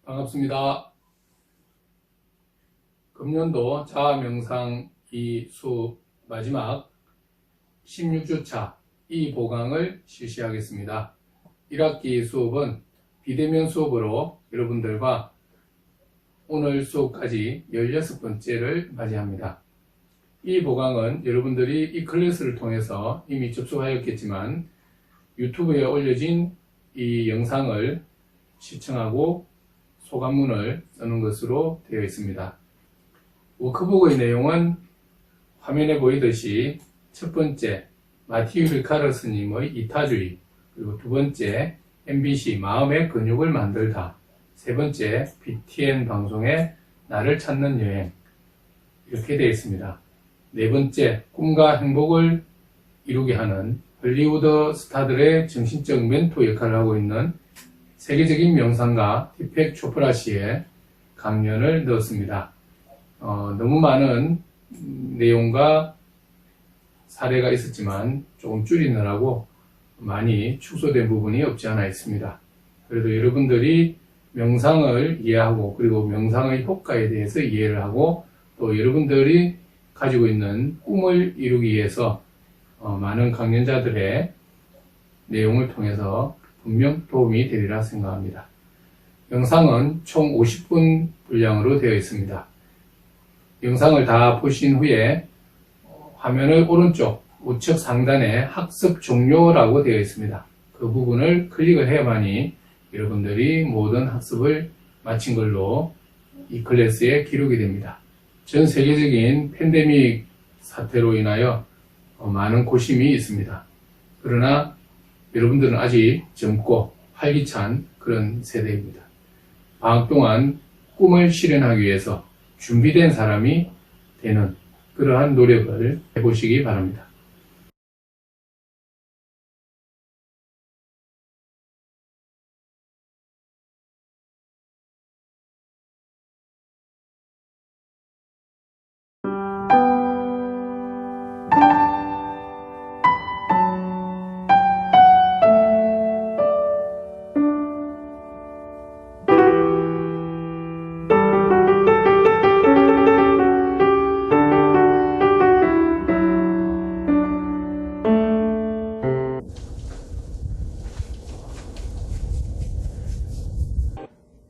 반갑습니다. 금년도 자아명상 이 수업 마지막 16주차 이 보강을 실시하겠습니다. 1학기 수업은 비대면 수업으로 여러분들과 오늘 수업까지 16번째를 맞이합니다. 이 보강은 여러분들이 이 클래스를 통해서 이미 접속하였겠지만 유튜브에 올려진 이 영상을 시청하고 소감문을 쓰는 것으로 되어 있습니다. 워크북의 내용은 화면에 보이듯이 첫 번째 마티유 리카르 스님의 이타주의, 그리고 두 번째 MBC 마음의 근육을 만들다, 세 번째 BTN 방송의 나를 찾는 여행, 이렇게 되어 있습니다. 네 번째 꿈과 행복을 이루게 하는 할리우드 스타들의 정신적 멘토 역할을 하고 있는 세계적인 명상가 디펙 초프라 씨의 강연을 넣었습니다. 너무 많은 내용과 사례가 있었지만 조금 줄이느라고 많이 축소된 부분이 없지 않아 있습니다. 그래도 여러분들이 명상을 이해하고 그리고 명상의 효과에 대해서 이해를 하고 또 여러분들이 가지고 있는 꿈을 이루기 위해서 많은 강연자들의 내용을 통해서 분명 도움이 되리라 생각합니다. 영상은 총 50분 분량으로 되어 있습니다. 영상을 다 보신 후에 화면의 오른쪽 우측 상단에 학습 종료라고 되어 있습니다. 그 부분을 클릭을 해야만이 여러분들이 모든 학습을 마친 걸로 이 클래스에 기록이 됩니다. 전 세계적인 팬데믹 사태로 인하여 많은 고심이 있습니다. 그러나 여러분들은 아직 젊고 활기찬 그런 세대입니다. 방학 동안 꿈을 실현하기 위해서 준비된 사람이 되는 그러한 노력을 해보시기 바랍니다.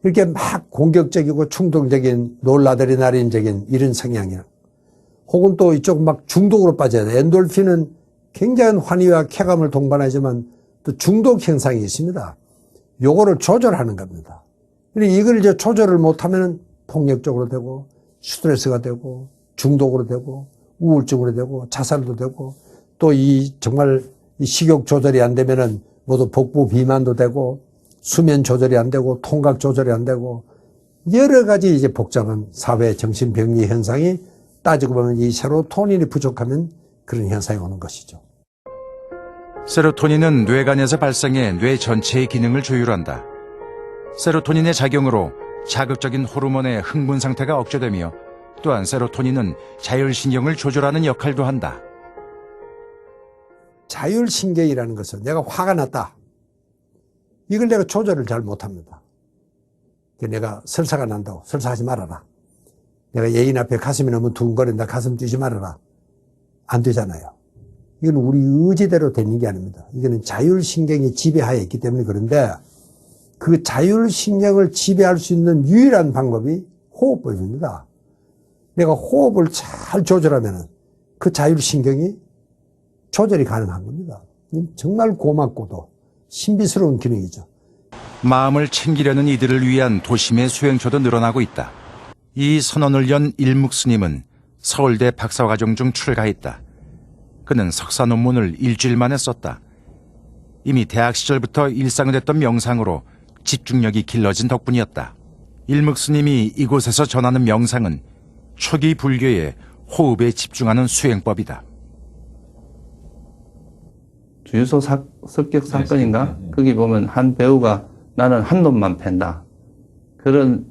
이렇게 막 공격적이고 충동적인 놀라드레날린적인 이런 성향이야. 혹은 또 이쪽 막 중독으로 빠져야 돼. 엔돌핀은 굉장한 환희와 쾌감을 동반하지만 또 중독 현상이 있습니다. 요거를 조절하는 겁니다. 이걸 이제 조절을 못하면 폭력적으로 되고 스트레스가 되고 중독으로 되고 우울증으로 되고 자살도 되고 또 이 정말 이 식욕 조절이 안 되면은 모두 복부 비만도 되고 수면 조절이 안 되고 통각 조절이 안 되고 여러 가지 이제 복잡한 사회 정신병리 현상이 따지고 보면 이 세로토닌이 부족하면 그런 현상이 오는 것이죠. 세로토닌은 뇌간에서 발생해 뇌 전체의 기능을 조율한다. 세로토닌의 작용으로 자극적인 호르몬의 흥분 상태가 억제되며 또한 세로토닌은 자율신경을 조절하는 역할도 한다. 자율신경이라는 것은 내가 화가 났다. 이걸 내가 조절을 잘 못합니다. 내가 설사가 난다고 설사하지 말아라. 내가 예인 앞에 가슴이 너무 두근거린다. 가슴 뛰지 말아라. 안 되잖아요. 이건 우리 의지대로 되는 게 아닙니다. 이거는 자율신경이 지배하에 있기 때문에 그런데 그 자율신경을 지배할 수 있는 유일한 방법이 호흡법입니다. 내가 호흡을 잘 조절하면 그 자율신경이 조절이 가능한 겁니다. 정말 고맙고도 신비스러운 기능이죠. 마음을 챙기려는 이들을 위한 도심의 수행처도 늘어나고 있다. 이 선언을 연 일묵 스님은 서울대 박사과정 중 출가했다. 그는 석사 논문을 일주일 만에 썼다. 이미 대학 시절부터 일상을 했던 명상으로 집중력이 길러진 덕분이었다. 일묵 스님이 이곳에서 전하는 명상은 초기 불교의 호흡에 집중하는 수행법이다. 주유소 습격 사건인가? 거기 보면 한 배우가 나는 한 놈만 팬다. 그런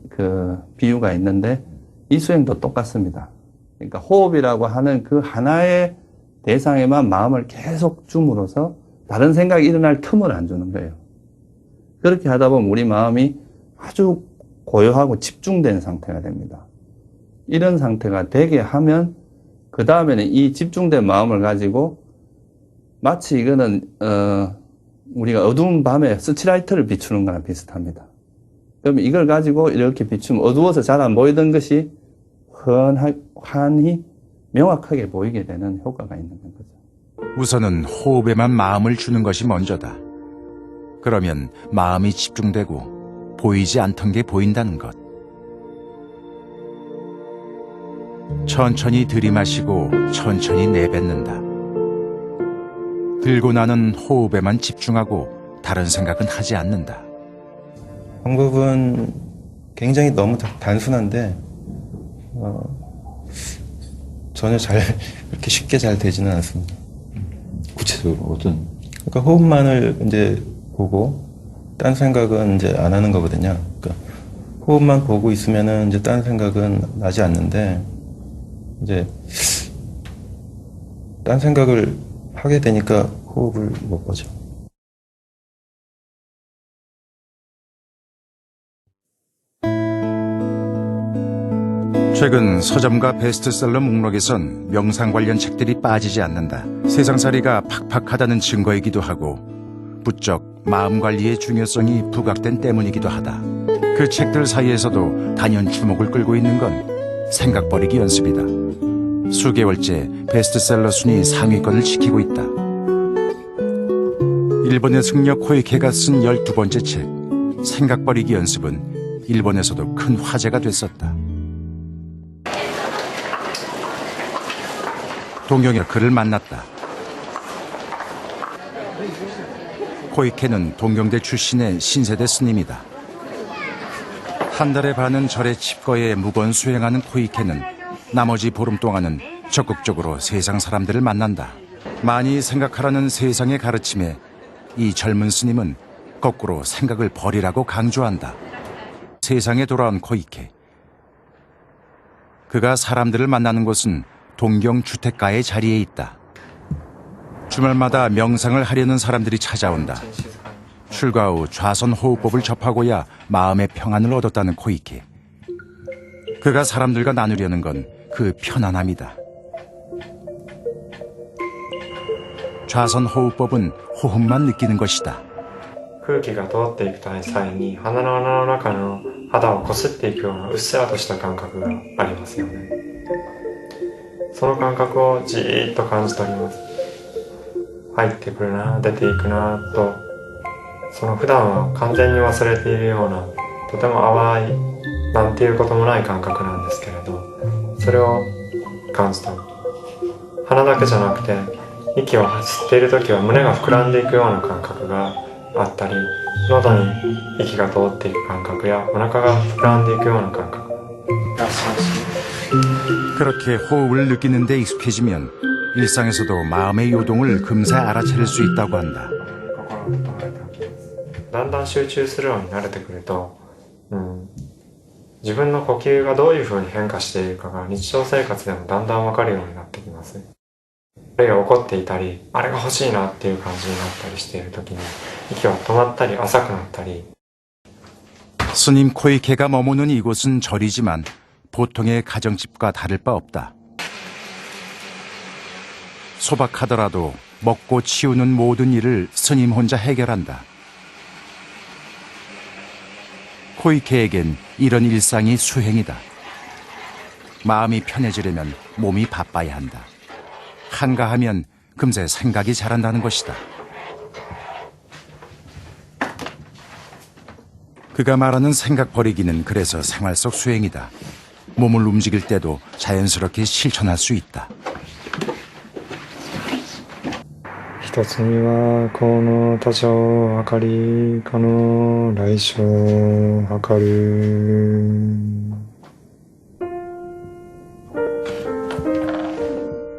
비유가 있는데 이 수행도 똑같습니다. 그러니까 호흡이라고 하는 그 하나의 대상에만 마음을 계속 줌으로써 다른 생각이 일어날 틈을 안 주는 거예요. 그렇게 하다 보면 우리 마음이 아주 고요하고 집중된 상태가 됩니다. 이런 상태가 되게 하면 그 다음에는 이 집중된 마음을 가지고 마치 이거는 우리가 어두운 밤에 스치라이트를 비추는 거랑 비슷합니다. 그러면 이걸 가지고 이렇게 비추면 어두워서 잘 안 보이던 것이 환히 명확하게 보이게 되는 효과가 있는 거죠. 우선은 호흡에만 마음을 주는 것이 먼저다. 그러면 마음이 집중되고 보이지 않던 게 보인다는 것. 천천히 들이마시고 천천히 내뱉는다. 들고 나는 호흡에만 집중하고 다른 생각은 하지 않는다. 방법은 굉장히 너무 단순한데 전혀 그렇게 쉽게 잘 되지는 않습니다. 구체적으로 어떤? 그러니까 호흡만을 이제 보고 딴 생각은 이제 안 하는 거거든요. 그러니까 호흡만 보고 있으면은 이제 딴 생각은 나지 않는데 이제 딴 생각을 하게 되니까 호흡을 못 보죠. 최근 서점과 베스트셀러 목록에선 명상 관련 책들이 빠지지 않는다. 세상살이가 팍팍하다는 증거이기도 하고 부쩍 마음관리의 중요성이 부각된 때문이기도 하다. 그 책들 사이에서도 단연 주목을 끌고 있는 건 생각버리기 연습이다. 수개월째 베스트셀러 순위 상위권을 지키고 있다. 일본의 승려 코이케가 쓴 12번째 책 생각버리기 연습은 일본에서도 큰 화제가 됐었다. 동경에 그를 만났다. 코이케는 동경대 출신의 신세대 스님이다. 한 달의 반은 절에 칩거에 무건 수행하는 코이케는 나머지 보름 동안은 적극적으로 세상 사람들을 만난다. 많이 생각하라는 세상의 가르침에 이 젊은 스님은 거꾸로 생각을 버리라고 강조한다. 세상에 돌아온 코이케. 그가 사람들을 만나는 곳은 동경 주택가의 자리에 있다. 주말마다 명상을 하려는 사람들이 찾아온다. 출가 후 좌선 호흡법을 접하고야 마음의 평안을 얻었다는 코이케. 그가 사람들과 나누려는 건 그 편안함이다. 좌선 호흡법은 호흡만 느끼는 것이다. 空気が通っていく際に鼻の穴の中の肌をこすっていくようなうっすらとした感覚がありますよね。その感覚をじーっと感じ取ります。入ってくるな、出ていくなと、その普段は完全に忘れているようなとても淡いなんていうこともない感覚なんですけれど、それを感じ取る。鼻だけじゃなくて息を吸っている時は胸が膨らんでいくような感覚があったり、喉に息が通っていく感覚やお腹が膨らんでいくような感覚がします。 그렇게 호흡을 느끼는 데 익숙해지면 일상에서도 마음의 요동을 금세 알아차릴 수 있다고 한다. だんだん集中するように慣れてくると、自分の呼吸がどういう風に変化しているかが日常生活でもだんだん分かるようになってきます。あれが起こっていたり、あれが欲しいなっていう感じになったりしている時に息は止まったり浅くなったり。 스님 코이케가 머무는 이곳은 절이지만 보통의 가정집과 다를 바 없다. 소박하더라도 먹고 치우는 모든 일을 스님 혼자 해결한다. 코이케에겐 이런 일상이 수행이다. 마음이 편해지려면 몸이 바빠야 한다. 한가하면 금세 생각이 자란다는 것이다. 그가 말하는 생각 버리기는 그래서 생활 속 수행이다. 몸을 움직일 때도 자연스럽게 실천할 수 있다. 一つにはこの他者を計りかの来生を計る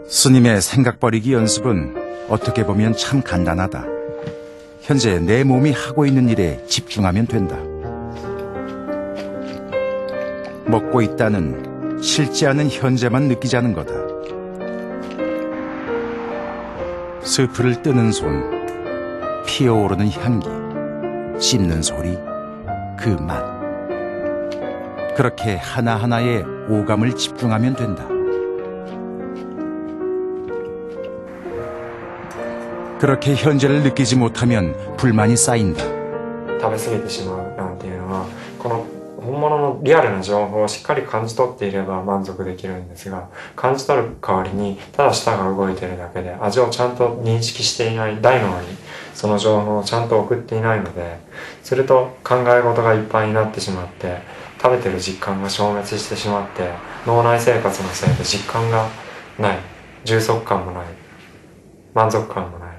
스님의 생각 버리기 연습은 어떻게 보면 참 간단하다. 현재 내 몸이 하고 있는 일에 집중하면 된다. 먹고 있다는 싫지 않은 현재만 느끼자는 거다. 스프를 뜨는 손, 피어오르는 향기, 씹는 소리, 그 맛. 그렇게 하나하나에 오감을 집중하면 된다. 그렇게 현재를 느끼지 못하면 불만이 쌓인다. 食べ過ぎてしまうなんていうのは、この本物のリアルな情報をしっかり感じ取っていれば満足できるんですが、感じ取る代わりにただ舌が動いているだけで味をちゃんと認識していない大脳にその情報をちゃんと送っていないので、すると考え事がいっぱいになってしまって、食べてる実感が消滅してしまって、脳内生活のせいで実感がない、充足感もない、満足感もない。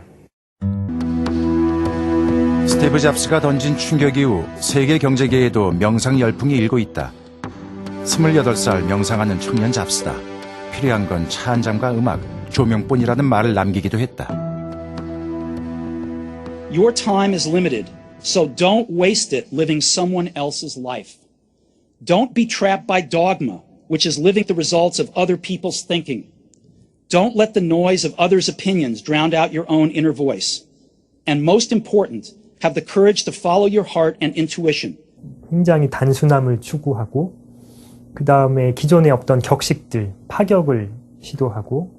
스티브 잡스가 던진 충격 이후 세계 경제계에도 명상 열풍이 일고 있다. 28살 명상하는 청년 잡스다. 필요한 건 차 한 잔과 음악, 조명뿐이라는 말을 남기기도 했다. Your time is limited, so don't waste it living someone else's life. Don't be trapped by dogma, which is living the results of other people's thinking. Don't let the noise of others' opinions drown out your own inner voice. And most important, have the courage to follow your heart and intuition. 굉장히 단순함을 추구하고 그 다음에 기존의 어떤 격식들, 파격을 시도하고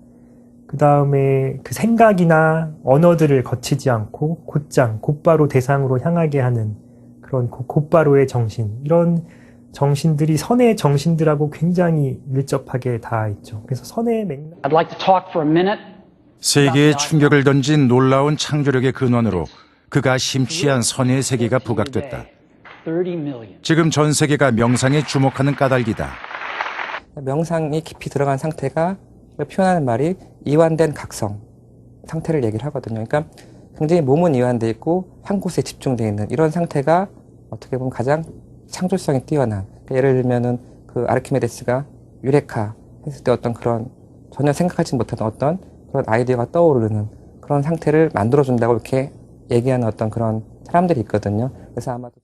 그 다음에 그 생각이나 언어들을 거치지 않고 곧장, 곧바로 대상으로 향하게 하는 그런 곧바로의 정신, 이런 정신들이 선의 정신들하고 굉장히 밀접하게 닿아 있죠. 그래서 선의 맥락. I'd like to talk for a minute. 세계에 충격을 던진 놀라운 창조력의 근원으로 그가 심취한 선의 세계가 부각됐다. 지금 전 세계가 명상에 주목하는 까닭이다. 명상이 깊이 들어간 상태가 표현하는 말이 이완된 각성 상태를 얘기를 하거든요. 그러니까 굉장히 몸은 이완되어 있고 한 곳에 집중되어 있는 이런 상태가 어떻게 보면 가장 창조성이 뛰어난, 그러니까 예를 들면은 그 아르키메데스가 유레카 했을 때 어떤 그런 전혀 생각하지 못하던 어떤 그런 아이디어가 떠오르는 그런 상태를 만들어준다고 이렇게 얘기하는 어떤 그런 사람들이 있거든요. 그래서 아마도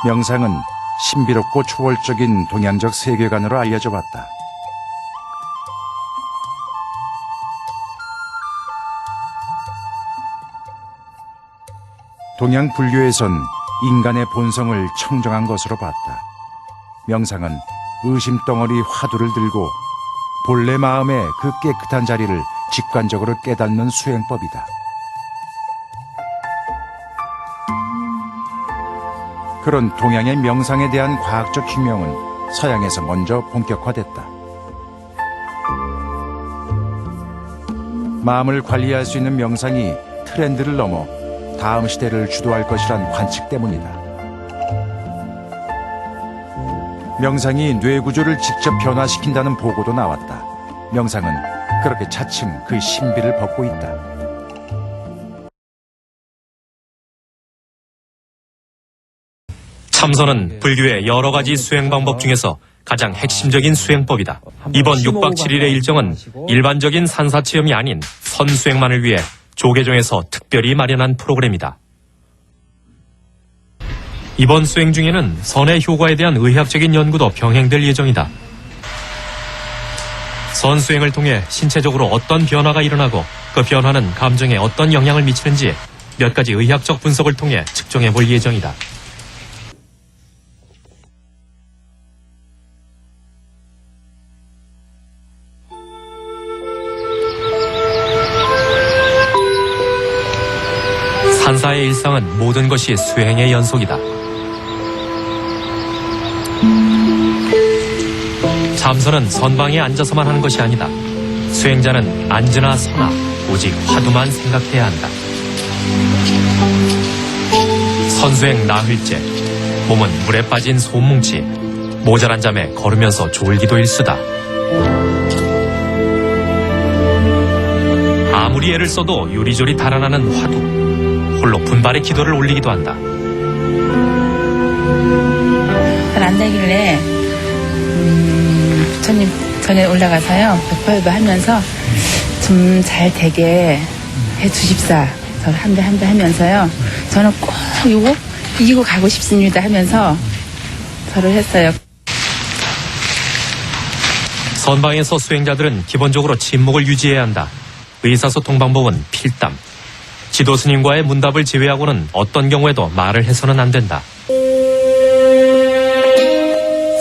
명상은 신비롭고 초월적인 동양적 세계관으로 알려져 왔다. 동양 불교에선 인간의 본성을 청정한 것으로 봤다. 명상은 의심덩어리 화두를 들고 본래 마음의 그 깨끗한 자리를 직관적으로 깨닫는 수행법이다. 그런 동양의 명상에 대한 과학적 규명은 서양에서 먼저 본격화됐다. 마음을 관리할 수 있는 명상이 트렌드를 넘어 다음 시대를 주도할 것이란 관측 때문이다. 명상이 뇌 구조를 직접 변화시킨다는 보고도 나왔다. 명상은 그렇게 차츰 그 신비를 벗고 있다. 참선은 불교의 여러 가지 수행 방법 중에서 가장 핵심적인 수행법이다. 이번 6박 7일의 일정은 일반적인 산사체험이 아닌 선수행만을 위해 조계종에서 특별히 마련한 프로그램이다. 이번 수행 중에는 선의 효과에 대한 의학적인 연구도 병행될 예정이다. 선수행을 통해 신체적으로 어떤 변화가 일어나고 그 변화는 감정에 어떤 영향을 미치는지 몇 가지 의학적 분석을 통해 측정해 볼 예정이다. 산사의 일상은 모든 것이 수행의 연속이다. 참선은 선방에 앉아서만 하는 것이 아니다. 수행자는 앉으나 서나 오직 화두만 생각해야 한다. 선수행 나흘째, 몸은 물에 빠진 솜뭉치, 모자란 잠에 걸으면서 졸기도 일수다. 아무리 애를 써도 요리조리 달아나는 화두, 홀로 분발의 기도를 올리기도 한다. 앉아길래 부처님 전에 올라가서요 백파열도 하면서 좀 잘 되게 해주십사 저를 한배 한배 하면서요 저는 꼭 이거 이기고 가고 싶습니다 하면서 절을 했어요. 선방에서 수행자들은 기본적으로 침묵을 유지해야 한다. 의사소통 방법은 필담. 지도 스님과의 문답을 제외하고는 어떤 경우에도 말을 해서는 안 된다.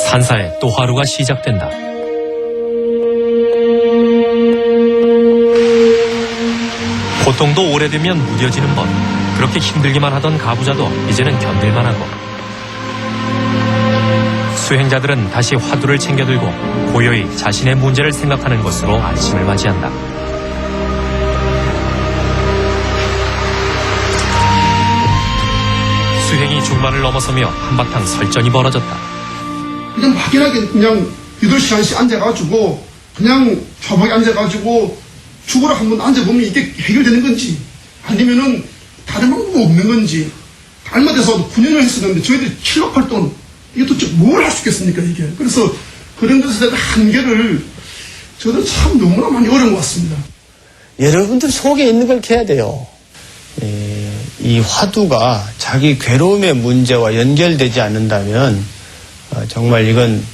산사에 또 하루가 시작된다. 고통도 오래되면 무뎌지는 법. 그렇게 힘들기만 하던 가부자도 이제는 견딜만 하고, 수행자들은 다시 화두를 챙겨들고 고요히 자신의 문제를 생각하는 것으로 안심을 맞이한다. 수행이 중반을 넘어서며 한바탕 설전이 벌어졌다. 그냥 막연하게 그냥 8시간씩 앉아가지고 그냥 좌박에 앉아가지고 죽으라 한번 앉아보면 이게 해결되는 건지 아니면은 다른 방법이 없는 건지 달마대에서 9년을 했었는데 저희들이 7박 8돈 이게 도대체 뭘 할 수 있겠습니까 이게. 그래서 그런 데서 대한 한계를 저는 참 너무나 많이 어려운 것 같습니다. 여러분들 속에 있는 걸 캐야 돼요. 이 화두가 자기 괴로움의 문제와 연결되지 않는다면 정말 이건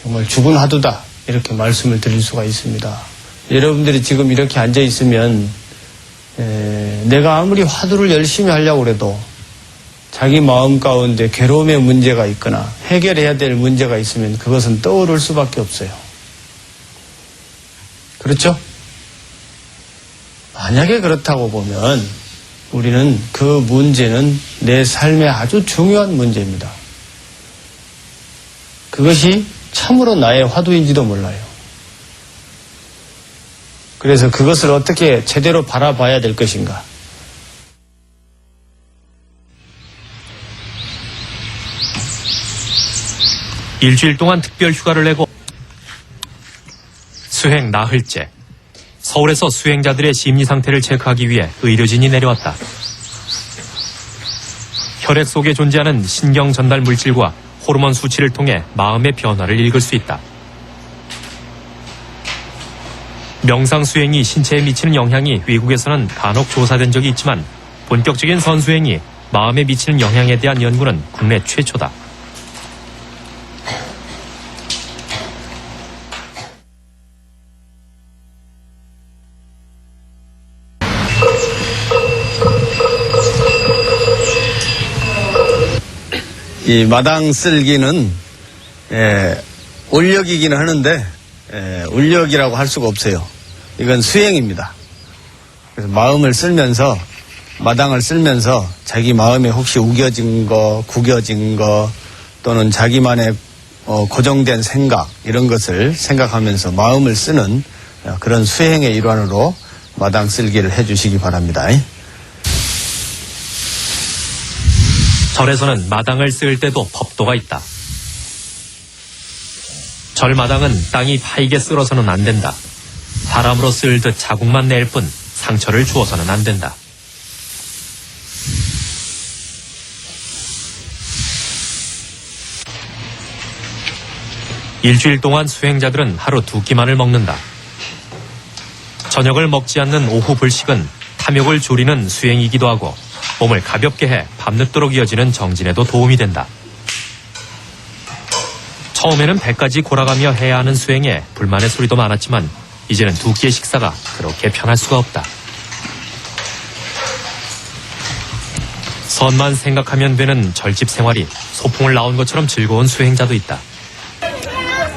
정말 죽은 화두다 이렇게 말씀을 드릴 수가 있습니다. 여러분들이 지금 이렇게 앉아 있으면 내가 아무리 화두를 열심히 하려고 해도 자기 마음 가운데 괴로움의 문제가 있거나 해결해야 될 문제가 있으면 그것은 떠오를 수밖에 없어요. 그렇죠? 만약에 그렇다고 보면 우리는 그 문제는 내 삶의 아주 중요한 문제입니다. 그것이 참으로 나의 화두인지도 몰라요. 그래서 그것을 어떻게 제대로 바라봐야 될 것인가. 일주일 동안 특별 휴가를 내고 수행 나흘째. 서울에서 수행자들의 심리 상태를 체크하기 위해 의료진이 내려왔다. 혈액 속에 존재하는 신경 전달 물질과 호르몬 수치를 통해 마음의 변화를 읽을 수 있다. 명상 수행이 신체에 미치는 영향이 외국에서는 간혹 조사된 적이 있지만 본격적인 선수행이 마음에 미치는 영향에 대한 연구는 국내 최초다. 이 마당 쓸기는 올력이기는 하는데 올력이라고 할 수가 없어요. 이건 수행입니다. 그래서 마음을 쓸면서 마당을 쓸면서 자기 마음에 혹시 우겨진 거, 구겨진 거 또는 자기만의 고정된 생각 이런 것을 생각하면서 마음을 쓰는 그런 수행의 일환으로 마당 쓸기를 해주시기 바랍니다. 절에서는 마당을 쓸 때도 법도가 있다. 절 마당은 땅이 파이게 쓸어서는 안 된다. 바람으로 쓸듯 자국만 낼 뿐 상처를 주어서는 안 된다. 일주일 동안 수행자들은 하루 2끼만을 먹는다. 저녁을 먹지 않는 오후 불식은 탐욕을 줄이는 수행이기도 하고 몸을 가볍게 해 밤늦도록 이어지는 정진에도 도움이 된다. 처음에는 배까지 골아가며 해야 하는 수행에 불만의 소리도 많았지만 이제는 2끼의 식사가 그렇게 편할 수가 없다. 선만 생각하면 되는 절집 생활이 소풍을 나온 것처럼 즐거운 수행자도 있다.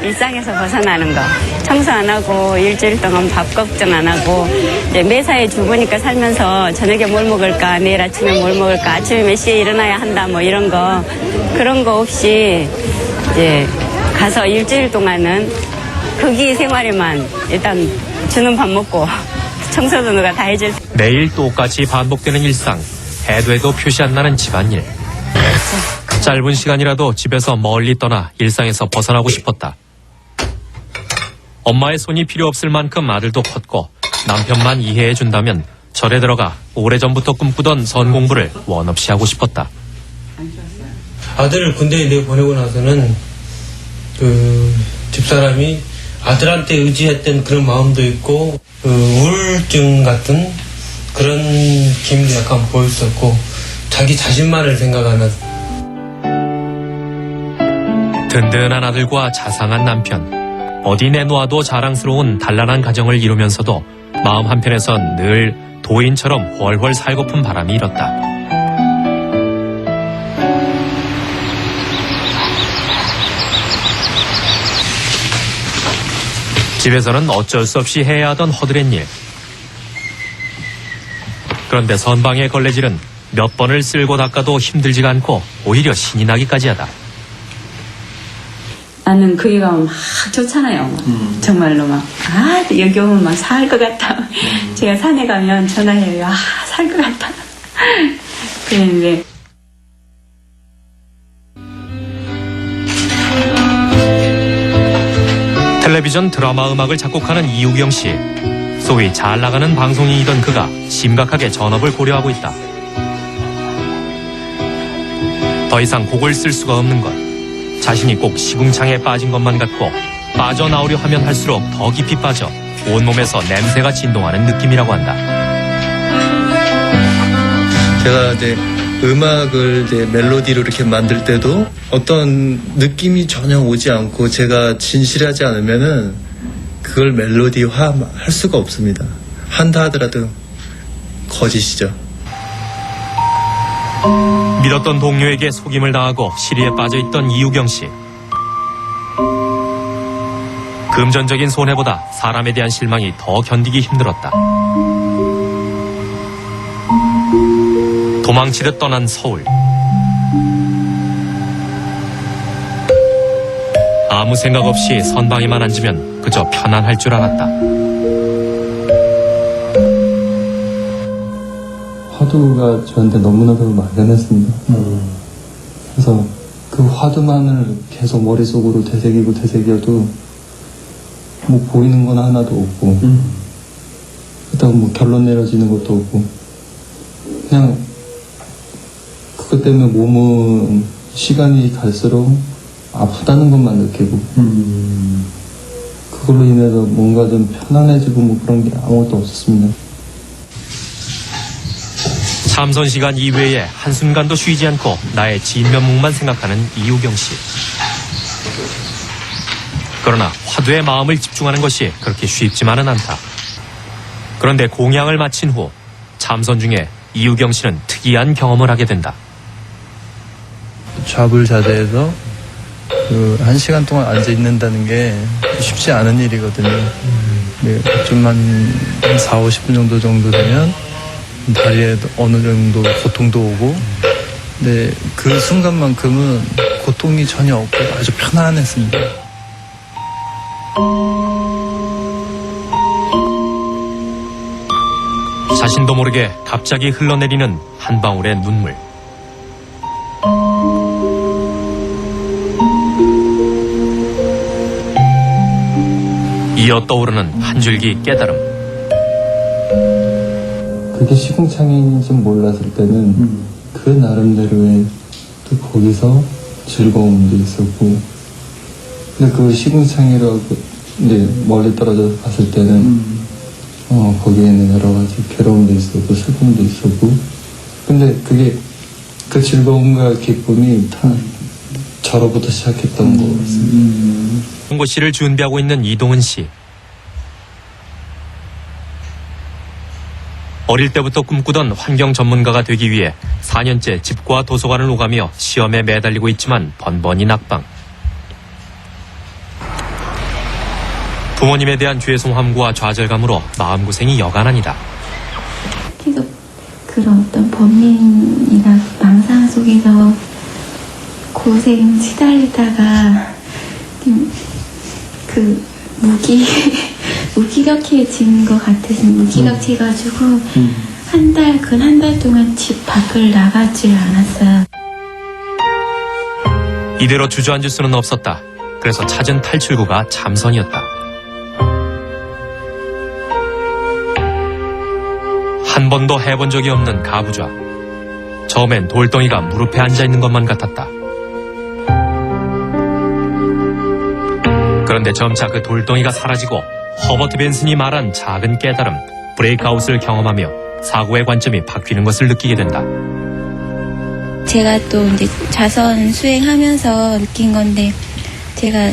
일상에서 벗어나는 거. 청소 안 하고 일주일 동안 밥 걱정 안 하고 이제 매사에 주부니까 살면서 저녁에 뭘 먹을까, 내일 아침에 뭘 먹을까, 아침에 몇 시에 일어나야 한다 뭐 이런 거 그런 거 없이 이제 가서 일주일 동안은 거기 생활에만 일단 주는 밥 먹고 청소도 누가 다 해줄 테. 매일 똑같이 반복되는 일상, 해도 해도 표시 안 나는 집안일. 짧은 시간이라도 집에서 멀리 떠나 일상에서 벗어나고 싶었다. 엄마의 손이 필요 없을 만큼 아들도 컸고 남편만 이해해준다면 절에 들어가 오래전부터 꿈꾸던 선 공부를 원 없이 하고 싶었다. 아들을 군대에 내보내고 나서는 집사람이 아들한테 의지했던 그런 마음도 있고 우울증 같은 그런 기미도 약간 보였었고 자기 자신만을 생각하는 든든한 아들과 자상한 남편, 어디 내놓아도 자랑스러운 단란한 가정을 이루면서도 마음 한편에선 늘 도인처럼 훨훨 살고픈 바람이 일었다. 집에서는 어쩔 수 없이 해야 하던 허드렛 일. 그런데 선방의 걸레질은 몇 번을 쓸고 닦아도 힘들지가 않고 오히려 신이 나기까지 하다. 나는 거기 가면 막 좋잖아요. 정말로 막, 여기 오면 막 살 것 같다. 제가 산에 가면 전화해요. 살 것 같다. 그랬는데. 텔레비전 드라마 음악을 작곡하는 이우경 씨. 소위 잘 나가는 방송인이던 그가 심각하게 전업을 고려하고 있다. 더 이상 곡을 쓸 수가 없는 것. 자신이 꼭 시궁창에 빠진 것만 같고 빠져나오려 하면 할수록 더 깊이 빠져 온몸에서 냄새가 진동하는 느낌이라고 한다. 제가 이제 음악을 이제 멜로디로 이렇게 만들 때도 어떤 느낌이 전혀 오지 않고 제가 진실하지 않으면은 그걸 멜로디화 할 수가 없습니다. 한다 하더라도 거짓이죠. 믿었던 동료에게 속임을 당하고 시리에 빠져있던 이우경 씨. 금전적인 손해보다 사람에 대한 실망이 더 견디기 힘들었다. 도망치듯 떠난 서울. 아무 생각 없이 선방에만 앉으면 그저 편안할 줄 알았다. 화두가 저한테 너무나도 막연했습니다. 그래서 그 화두만을 계속 머릿속으로 되새겨도 뭐 보이는 건 하나도 없고 그렇다고 뭐 결론 내려지는 것도 없고 그냥 그것 때문에 몸은 시간이 갈수록 아프다는 것만 느끼고 그걸로 인해서 뭔가 좀 편안해지고 뭐 그런 게 아무것도 없었습니다. 참선 시간 이외에 한순간도 쉬지 않고 나의 진면목만 생각하는 이우경 씨. 그러나 화두에 마음을 집중하는 것이 그렇게 쉽지만은 않다. 그런데 공양을 마친 후 참선 중에 이우경 씨는 특이한 경험을 하게 된다. 좌불자대에서 그 1시간 동안 앉아 있는다는 게 쉽지 않은 일이거든요. 네, 좀 한 4, 50분 정도 되면 다리에 어느 정도 고통도 오고, 근데 그 순간만큼은 고통이 전혀 없고 아주 편안했습니다. 자신도 모르게 갑자기 흘러내리는 한 방울의 눈물. 이어 떠오르는 한 줄기 깨달음. 그게 시궁창인지 몰랐을 때는 그 나름대로의 또 거기서 즐거움도 있었고, 근데 그 시궁창이라고 이제 멀리 떨어져 봤을 때는 거기에는 여러 가지 괴로움도 있었고 슬픔도 있었고, 근데 그게 그 즐거움과 기쁨이 다 저로부터 시작했던 것 같습니다. 송고씨를 준비하고 있는 이동은 씨. 어릴 때부터 꿈꾸던 환경 전문가가 되기 위해 4년째 집과 도서관을 오가며 시험에 매달리고 있지만 번번이 낙방. 부모님에 대한 죄송함과 좌절감으로 마음고생이 여간 아니다. 계속 그런 어떤 범민이나 망상 속에서 고생 시달리다가 그 무기력해진 것 같아서 무기력해가지고 한 달 동안 집 밖을 나가질 않았어요. 이대로 주저앉을 수는 없었다. 그래서 찾은 탈출구가 참선이었다. 한 번도 해본 적이 없는 가부좌. 처음엔 돌덩이가 무릎에 앉아있는 것만 같았다. 그런데 점차 그 돌덩이가 사라지고 허버트 벤슨이 말한 작은 깨달음, 브레이크아웃을 경험하며 사고의 관점이 바뀌는 것을 느끼게 된다. 제가 또 이제 자선 수행하면서 느낀 건데, 제가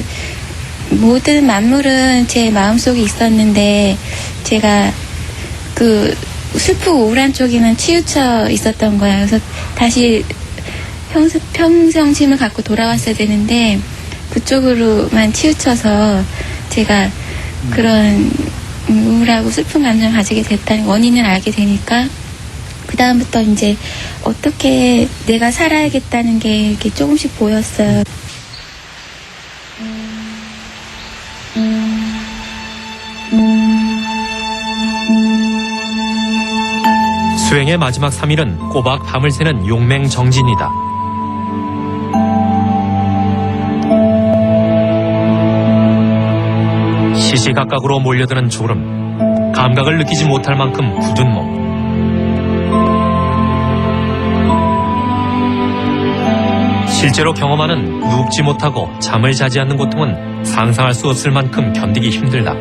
모든 만물은 제 마음속에 있었는데 제가 그 슬프고 우울한 쪽에는 치우쳐 있었던 거예요. 그래서 다시 평정심을 갖고 돌아왔어야 되는데 그쪽으로만 치우쳐서 제가 그런 우울하고 슬픈 감정을 가지게 됐다는 원인을 알게 되니까 그 다음부터 이제 어떻게 내가 살아야겠다는 게 이렇게 조금씩 보였어요. 수행의 마지막 3일은 꼬박 밤을 새는 용맹정진이다. 시시각각으로 몰려드는 졸음, 감각을 느끼지 못할 만큼 굳은 몸. 실제로 경험하는 눕지 못하고 잠을 자지 않는 고통은 상상할 수 없을 만큼 견디기 힘들다.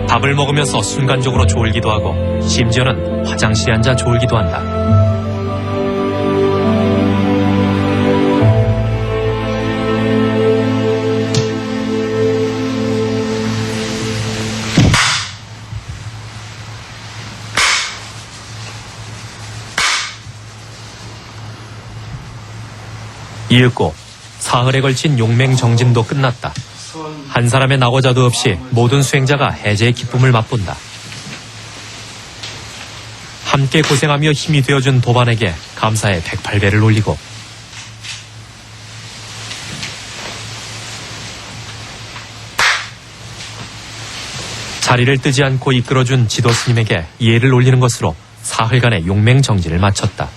밥을 먹으면서 순간적으로 졸기도 하고 심지어는 화장실에 앉아 졸기도 한다. 이윽고 사흘에 걸친 용맹정진도 끝났다. 한 사람의 낙오자도 없이 모든 수행자가 해제의 기쁨을 맛본다. 함께 고생하며 힘이 되어준 도반에게 감사의 108배를 올리고 자리를 뜨지 않고 이끌어준 지도 스님에게 예를 올리는 것으로 사흘간의 용맹정진을 마쳤다.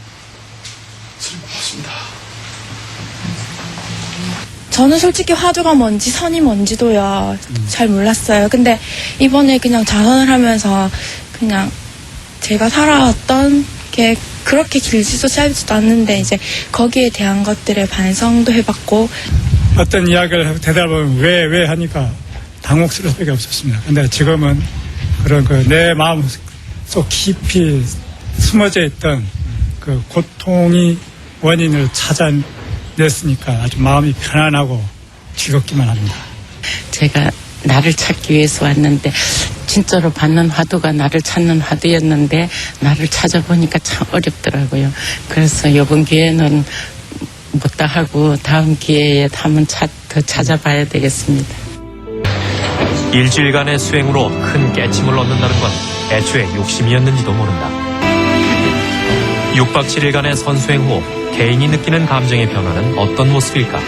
저는 솔직히 화두가 뭔지 선이 뭔지도요 잘 몰랐어요. 근데 이번에 그냥 자선을 하면서 그냥 제가 살아왔던 게 그렇게 길지도 짧지도 않는데 이제 거기에 대한 것들에 반성도 해봤고 어떤 이야기를 대답하면 왜 하니까 당혹스러울 수밖에 없었습니다. 근데 지금은 그런 내 마음 속 깊이 숨어져 있던 그 고통이 원인을 찾아냈으니까 아주 마음이 편안하고 즐겁기만 합니다. 제가 나를 찾기 위해서 왔는데 진짜로 받는 화두가 나를 찾는 화두였는데 나를 찾아보니까 참 어렵더라고요. 그래서 이번 기회는 못다 하고 다음 기회에 한번 더 찾아봐야 되겠습니다. 일주일간의 수행으로 큰 깨침을 얻는다는 건 애초에 욕심이었는지도 모른다. 6박 7일간의 선수행 후 개인이 느끼는 감정의 변화는 어떤 모습일까?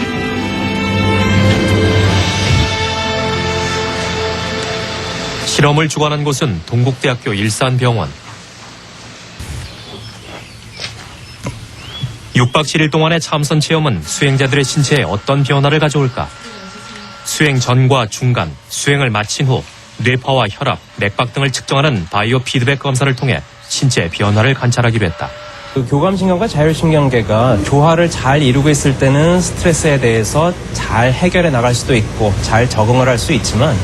실험을 주관한 곳은 동국대학교 일산병원. 6박 7일 동안의 참선 체험은 수행자들의 신체에 어떤 변화를 가져올까? 수행 전과 중간, 수행을 마친 후 뇌파와 혈압, 맥박 등을 측정하는 바이오 피드백 검사를 통해 신체의 변화를 관찰하기로 했다. 그 교감신경과 자율신경계가 조화를 잘 이루고 있을 때는 스트레스에 대해서 잘 해결해 나갈 수도 있고 잘 적응을 할 수 있지만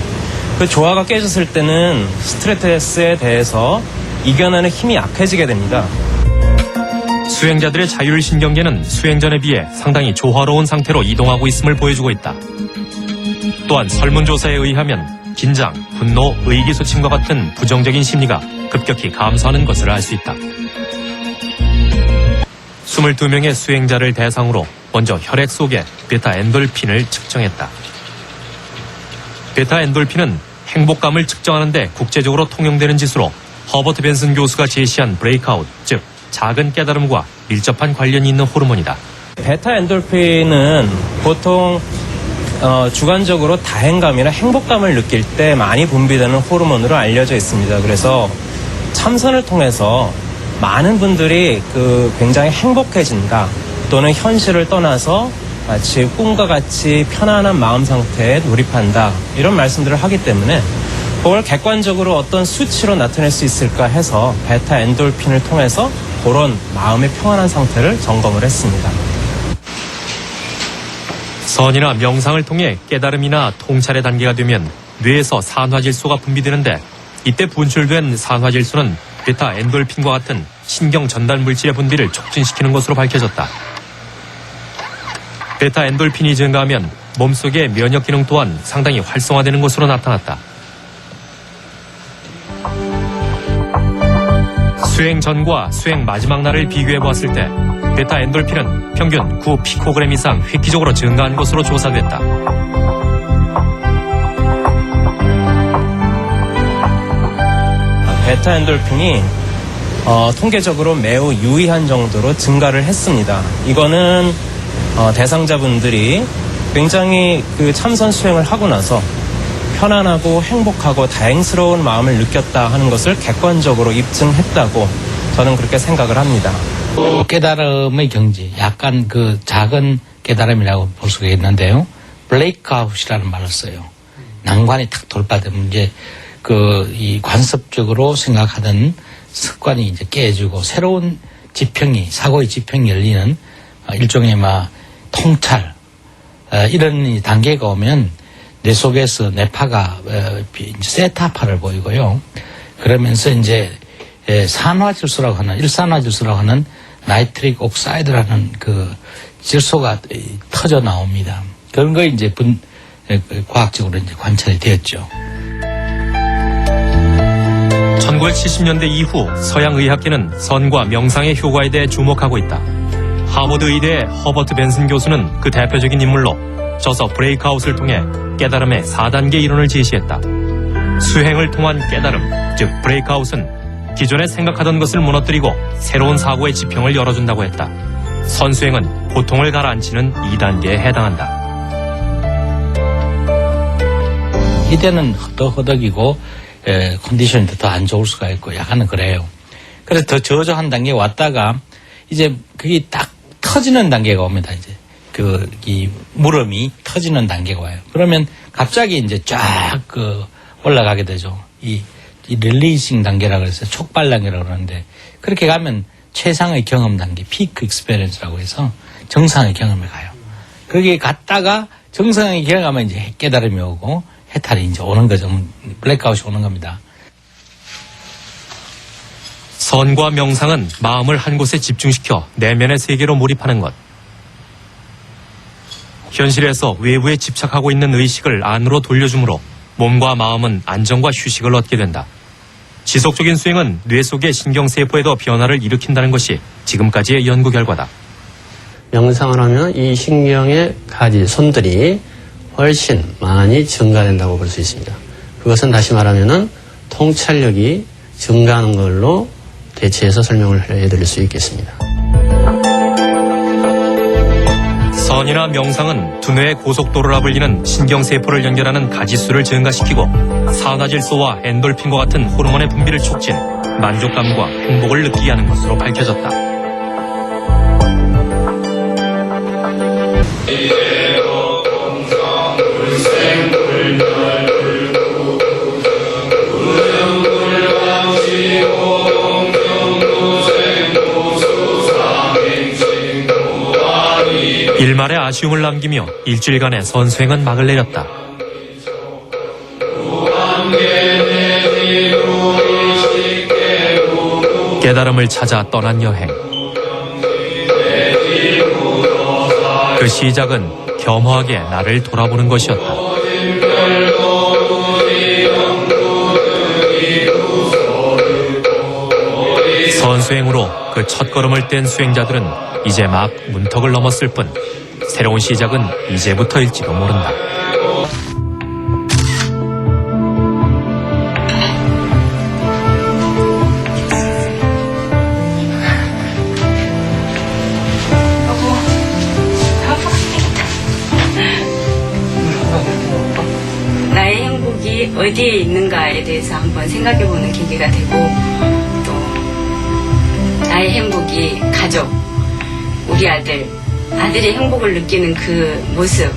그 조화가 깨졌을 때는 스트레스에 대해서 이겨내는 힘이 약해지게 됩니다. 수행자들의 자율신경계는 수행 전에 비해 상당히 조화로운 상태로 이동하고 있음을 보여주고 있다. 또한 설문조사에 의하면 긴장, 분노, 의기소침과 같은 부정적인 심리가 급격히 감소하는 것을 알 수 있다. 22명의 수행자를 대상으로 먼저 혈액 속의 베타 엔돌핀을 측정했다. 베타 엔돌핀은 행복감을 측정하는 데 국제적으로 통용되는 지수로 허버트 벤슨 교수가 제시한 브레이크아웃, 즉 작은 깨달음과 밀접한 관련이 있는 호르몬이다. 베타 엔돌핀은 보통 주관적으로 다행감이나 행복감을 느낄 때 많이 분비되는 호르몬으로 알려져 있습니다. 그래서 참선을 통해서 많은 분들이 굉장히 행복해진다 또는 현실을 떠나서 마치 꿈과 같이 편안한 마음 상태에 돌입한다 이런 말씀들을 하기 때문에 그걸 객관적으로 어떤 수치로 나타낼 수 있을까 해서 베타 엔돌핀을 통해서 그런 마음의 평안한 상태를 점검을 했습니다. 선이나 명상을 통해 깨달음이나 통찰의 단계가 되면 뇌에서 산화질소가 분비되는데 이때 분출된 산화질소는 베타 엔돌핀과 같은 신경 전달 물질의 분비를 촉진시키는 것으로 밝혀졌다. 베타 엔돌핀이 증가하면 몸속의 면역 기능 또한 상당히 활성화되는 것으로 나타났다. 수행 전과 수행 마지막 날을 비교해 보았을 때 베타 엔돌핀은 평균 9 피코그램 이상 획기적으로 증가한 것으로 조사됐다. 베타 엔돌핀이 통계적으로 매우 유의한 정도로 증가를 했습니다. 이거는 대상자분들이 굉장히 그 참선 수행을 하고 나서 편안하고 행복하고 다행스러운 마음을 느꼈다 하는 것을 객관적으로 입증했다고 저는 그렇게 생각을 합니다. 깨달음의 경지, 약간 그 작은 깨달음이라고 볼 수가 있는데요. 블레이크아웃이라는 말을 써요. 난관이 탁 돌파되면 이제 이 관습적으로 생각하던 습관이 이제 깨지고 새로운 지평이, 사고의 지평이 열리는 일종의 통찰, 이런 단계가 오면 뇌 속에서 뇌파가 세타파를 보이고요. 그러면서 이제 산화질소라고 하는, 일산화질소라고 하는 나이트릭 옥사이드라는 그 질소가 터져 나옵니다. 그런 거 이제 과학적으로 이제 관찰이 되었죠. 1970년대 이후 서양 의학계는 선과 명상의 효과에 대해 주목하고 있다. 하버드 의대의 허버트 벤슨 교수는 그 대표적인 인물로 저서 브레이크아웃을 통해 깨달음의 4단계 이론을 제시했다. 수행을 통한 깨달음, 즉 브레이크아웃은 기존에 생각하던 것을 무너뜨리고 새로운 사고의 지평을 열어준다고 했다. 선수행은 고통을 가라앉히는 2단계에 해당한다. 이때는 허덕허덕이고 컨디션이 더 안 좋을 수가 있고 약간은 그래요. 그래서 더 저조한 단계에 왔다가 이제 그게 딱 터지는 단계가 옵니다. 이제 이 물음이 터지는 단계가 와요. 그러면 갑자기 이제 쫙 올라가게 되죠. 이 릴리싱 단계라고 해서 촉발 단계라고 그러는데 그렇게 가면 최상의 경험 단계, 피크 익스페리언스라고 해서 정상의 경험을 가요. 거기에 갔다가 정상의 경험하면 이제 깨달음이 오고 해탈이 이제 오는 거죠. 블랙아웃이 오는 겁니다. 선과 명상은 마음을 한 곳에 집중시켜 내면의 세계로 몰입하는 것. 현실에서 외부에 집착하고 있는 의식을 안으로 돌려주므로 몸과 마음은 안정과 휴식을 얻게 된다. 지속적인 수행은 뇌 속의 신경세포에도 변화를 일으킨다는 것이 지금까지의 연구 결과다. 명상을 하면 이 신경의 가지, 손들이 훨씬 많이 증가된다고 볼 수 있습니다. 그것은 다시 말하면은 통찰력이 증가하는 걸로 대체해서 설명을 해드릴 수 있겠습니다. 선이나 명상은 두뇌의 고속도로라 불리는 신경세포를 연결하는 가지수를 증가시키고 산화질소와 엔돌핀과 같은 호르몬의 분비를 촉진, 만족감과 행복을 느끼게 하는 것으로 밝혀졌다. 일말의 아쉬움을 남기며 일주일간의 선수행은 막을 내렸다. 깨달음을 찾아 떠난 여행. 그 시작은 겸허하게 나를 돌아보는 것이었다. 선수행으로 그 첫걸음을 뗀 수행자들은 이제 막 문턱을 넘었을 뿐 새로운 시작은 이제부터일지도 모른다. 나의 행복이 어디에 있는가에 대해서 한번 생각해보는 계기가 되고 또 나의 행복이 가족, 우리 아들의 행복을 느끼는 그 모습.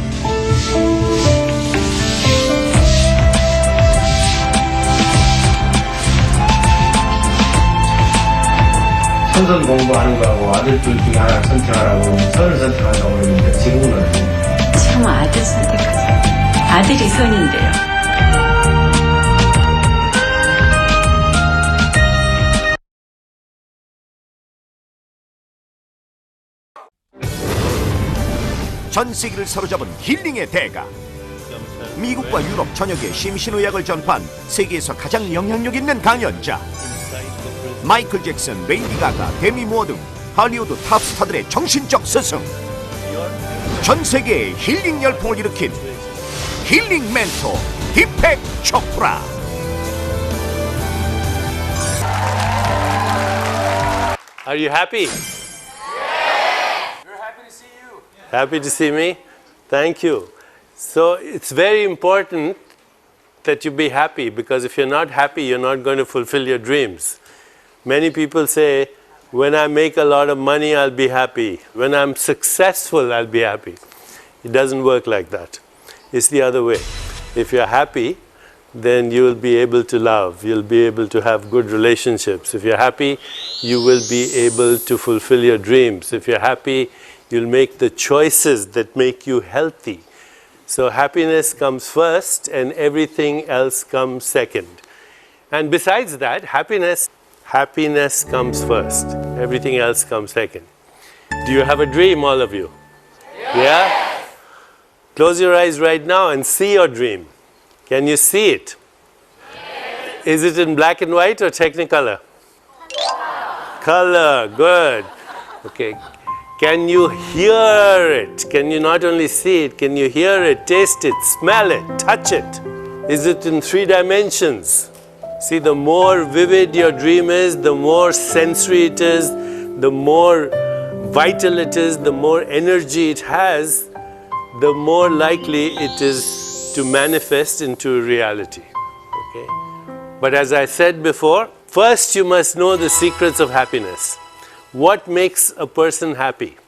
선선 공부하는 거하고 아들 둘 중에 하나 선택하라고 선을 선택한다고 그러는데 지금은 지금 아들 선택하죠. 아들이 선인데요. 전 세계를 사로잡은 힐링의 대가. 미국과 유럽 전역에 심신의학을 전파한 세계에서 가장 영향력 있는 강연자. 마이클 잭슨, 레이디 가가, 데미 무어 등 할리우드 탑스타들의 정신적 스승. 전 세계에 힐링 열풍을 일으킨 힐링 멘토 디펙 초프라. Are you happy? We're happy to see you. Happy to see me? Thank you. So it's very important that you be happy, because if you're not happy, you're not going to fulfill your dreams. Many people say, when I make a lot of money, I'll be happy. When I'm successful, I'll be happy. It doesn't work like that. It's the other way. If you're happy, then you will be able to love. You'll be able to have good relationships. If you're happy, you will be able to fulfill your dreams. If you're happy, you'll make the choices that make you healthy. So happiness comes first and everything else comes second. And besides that, happiness comes first. Everything else comes second. Do you have a dream, all of you? Yeah? Close your eyes right now and see your dream. Can you see it? Is it in black and white or Technicolor? Color, good. Okay. Can you hear it? Can you not only see it, can you hear it, taste it, smell it, touch it? Is it in 3 dimensions? See, the more vivid your dream is, the more sensory it is, the more vital it is, the more energy it has, the more likely it is to manifest into reality. Okay? But as I said before, first you must know the secrets of happiness. What makes a person happy?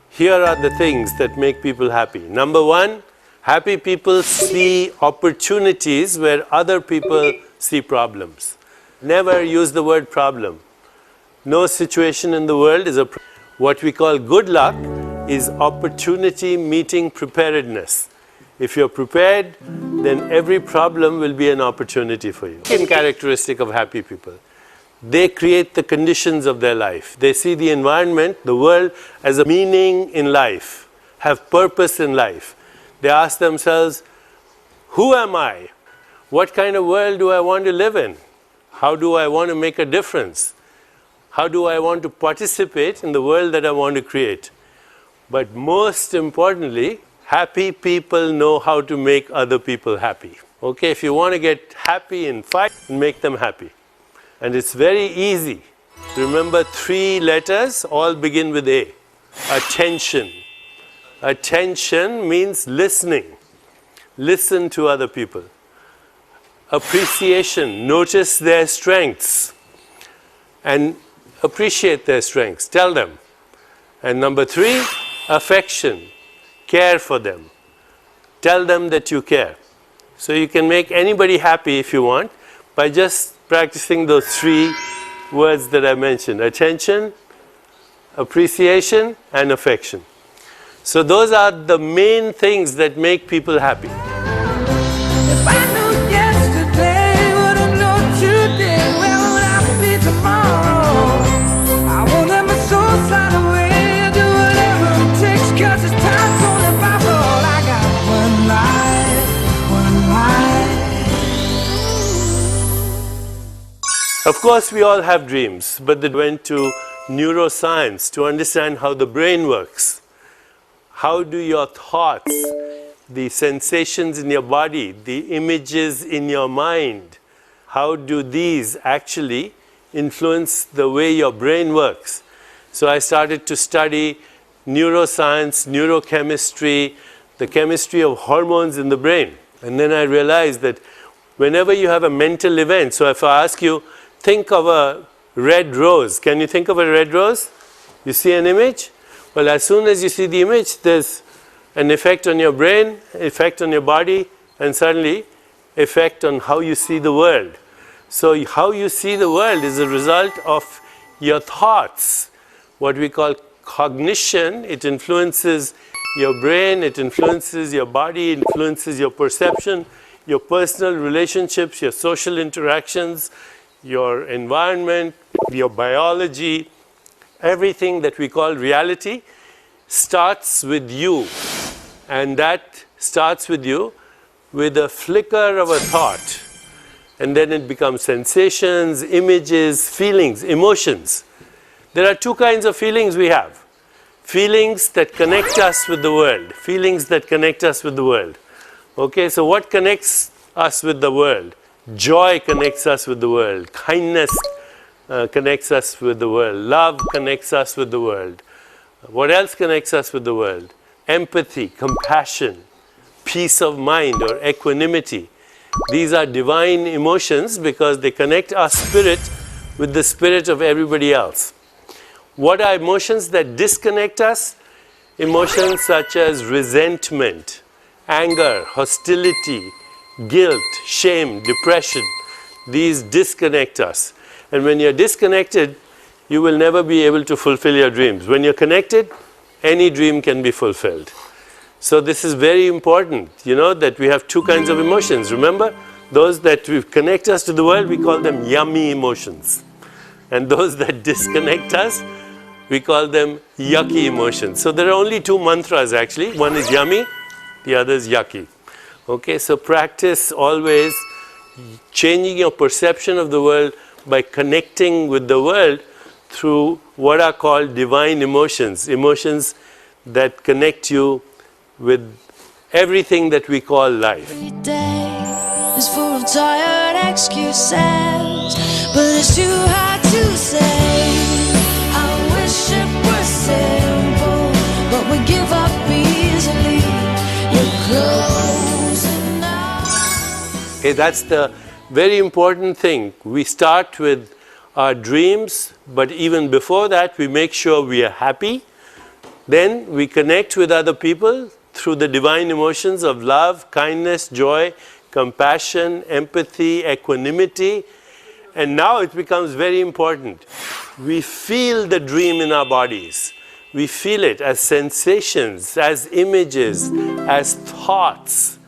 Here are the things that make people happy. Number one, happy people see opportunities where other people see problems. Never use the word problem. No situation in the world is a problem. What we call good luck is opportunity meeting preparedness. If you're prepared, then every problem will be an opportunity for you. Second characteristic of happy people. They create the conditions of their life. They see the environment, the world, as a meaning in life, have purpose in life. They ask themselves, who am I? What kind of world do I want to live in? How do I want to make a difference? How do I want to participate in the world that I want to create? But most importantly, happy people know how to make other people happy. Okay, if you want to get happy in fight, make them happy. And it's very easy. Remember 3 letters, all begin with A. Attention. Attention means listening. Listen to other people. Appreciation. Notice their strengths and appreciate their strengths. Tell them. And number 3, affection. Care for them. Tell them that you care. So you can make anybody happy if you want by just practicing those 3 words that I mentioned: attention, appreciation, and affection. So those are the main things that make people happy. If I knew yesterday what I know today, where would I be tomorrow? I won't let my soul slide away, do whatever it takes, 'cause it's time's only by all. I got one life, one life. Of course, we all have dreams, but they went to neuroscience to understand how the brain works. How do your thoughts, the sensations in your body, the images in your mind, how do these actually influence the way your brain works? So I started to study neuroscience, neurochemistry, the chemistry of hormones in the brain. And then I realized that whenever you have a mental event, so if I ask you, think of a red rose. Can you think of a red rose? You see an image? Well, as soon as you see the image, there's an effect on your brain, effect on your body, and suddenly effect on how you see the world. So how you see the world is a result of your thoughts. What we call cognition, it influences your brain, it influences your body, influences your perception, your personal relationships, your social interactions, your environment, your biology. Everything that we call reality starts with you. And that starts with you with a flicker of a thought. And then it becomes sensations, images, feelings, emotions. There are two kinds of feelings we have. Feelings that connect us with the world. Feelings that connect us with the world. Okay, so what connects us with the world? Joy connects us with the world. Kindness connects us with the world. Love connects us with the world. What else connects us with the world? Empathy, compassion, peace of mind or equanimity. These are divine emotions because they connect our spirit with the spirit of everybody else. What are emotions that disconnect us? Emotions such as resentment, anger, hostility, guilt, shame, depression. These disconnect us. And when you're disconnected, you will never be able to fulfill your dreams. When you're connected, any dream can be fulfilled. So this is very important, that we have two kinds of emotions. Remember, those that connect us to the world, we call them yummy emotions. And those that disconnect us, we call them yucky emotions. So there are only two mantras actually. One is yummy, the other is yucky. Okay, so practice always changing your perception of the world by connecting with the world through what are called divine emotions. Emotions that connect you with everything that we call life. Every day is full of tired excuses, but it's too hard to say. I wish it were simple, but we give up easily. You're close enough. Okay, that's the very important thing. We start with our dreams, but even before that, we make sure we are happy. Then we connect with other people through the divine emotions of love, kindness, joy, compassion, empathy, equanimity. And now it becomes very important. We feel the dream in our bodies. We feel it as sensations, as images, as thoughts.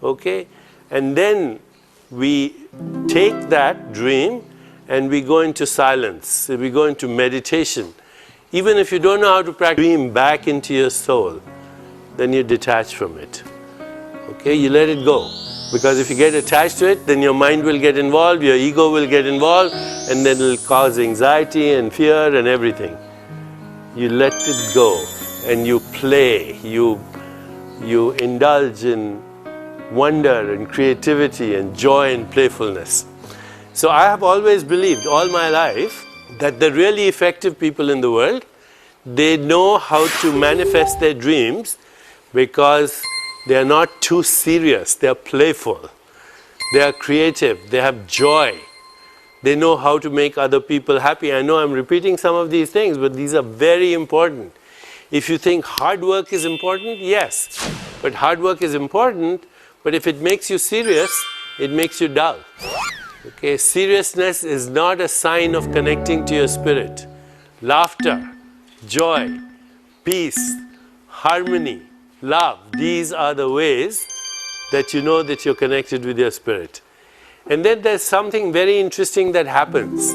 Okay? And then we take that dream and we go into silence. We go into meditation. Even if you don't know how to practice, dream back into your soul, then you detach from it. Okay, you let it go. Because if you get attached to it, then your mind will get involved, your ego will get involved, and then it will cause anxiety and fear and everything. You let it go and you play, you indulge in wonder and creativity and joy and playfulness. So I have always believed all my life that the really effective people in the world, they know how to manifest their dreams because they are not too serious, they are playful, they are creative, they have joy, they know how to make other people happy. I know I'm repeating some of these things, but these are very important. If you think hard work is important, yes, but hard work is important, but if it makes you serious, it makes you dull. Okay, seriousness is not a sign of connecting to your spirit. Laughter, joy, peace, harmony, love, these are the ways that you know that you're connected with your spirit. And then there's something very interesting that happens.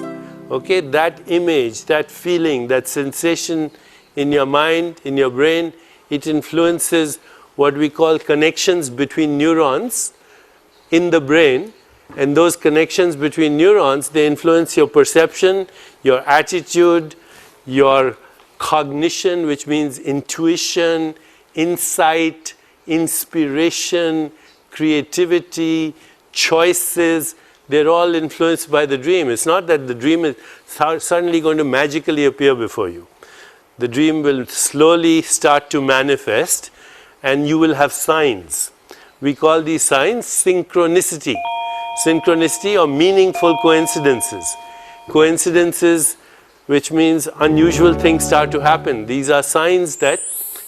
Okay, that image, that feeling, that sensation in your mind, in your brain, it influences what we call connections between neurons in the brain. And those connections between neurons, they influence your perception, your attitude, your cognition, which means intuition, insight, inspiration, creativity, choices. They're all influenced by the dream. It's not that the dream is suddenly going to magically appear before you. The dream will slowly start to manifest and you will have signs. We call these signs synchronicity. Synchronicity or meaningful coincidences. Coincidences, which means unusual things start to happen. These are signs that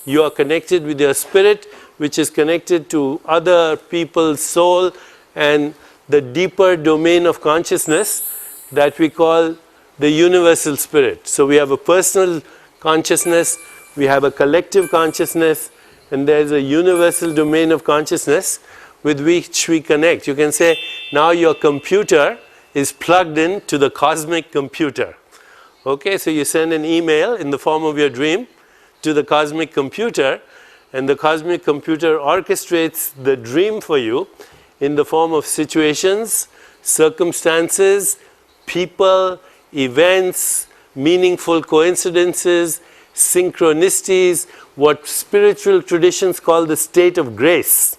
you are connected with your spirit, which is connected to other people's soul and the deeper domain of consciousness that we call the universal spirit. So we have a personal consciousness, we have a collective consciousness, and there's a universal domain of consciousness with which we connect. You can say, now your computer is plugged in to the cosmic computer. Okay, so you send an email in the form of your dream to the cosmic computer, and the cosmic computer orchestrates the dream for you in the form of situations, circumstances, people, events, meaningful coincidences, synchronicities, what spiritual traditions call the state of grace.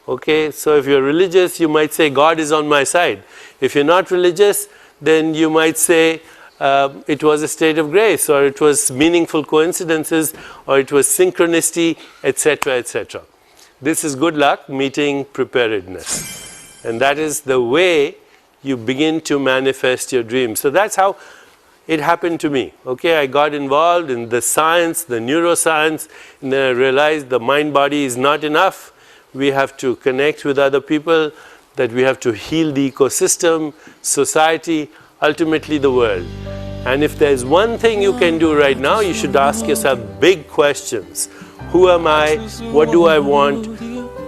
Okay, so if you're religious, you might say God is on my side. If you're not religious, then you might say it was a state of grace, or it was meaningful coincidences, or it was synchronicity, etc., etc. This is good luck meeting preparedness. And that is the way you begin to manifest your dreams. So that's how it happened to me. Okay, I got involved in the science, the neuroscience, and then I realized the mind-body is not enough. We have to connect with other people, that we have to heal the ecosystem, society, ultimately the world. And if there's one thing you can do right now, you should ask yourself big questions. Who am I? What do I want?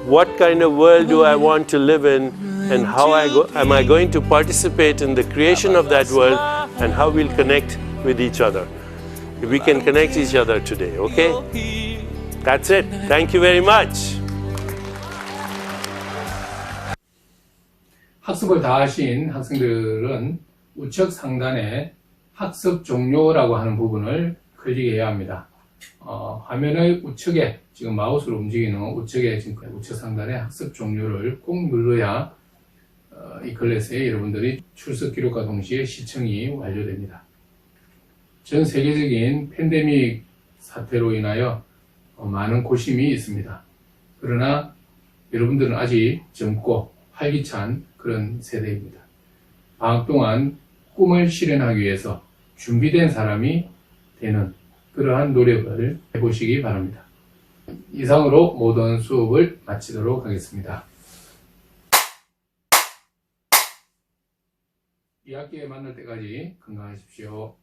What kind of world do I want to live in? And how am I going to participate in the creation of that world, and how we'll connect with each other. If we can connect each other today, okay? That's it. Thank you very much. 학습을 다 하신 학생들은 우측 상단에 학습 종료라고 하는 부분을 클릭해야 합니다. 화면의 우측에 지금 마우스로 움직이는 우측에 지금 우측 상단에 학습 종료를 꼭 눌러야 이 클래스에 여러분들이 출석 기록과 동시에 시청이 완료됩니다. 전 세계적인 팬데믹 사태로 인하여 많은 고심이 있습니다. 그러나 여러분들은 아직 젊고 활기찬 그런 세대입니다. 방학 동안 꿈을 실현하기 위해서 준비된 사람이 되는 그러한 노력을 해보시기 바랍니다. 이상으로 모든 수업을 마치도록 하겠습니다. 2학기에 만날 때까지 건강하십시오.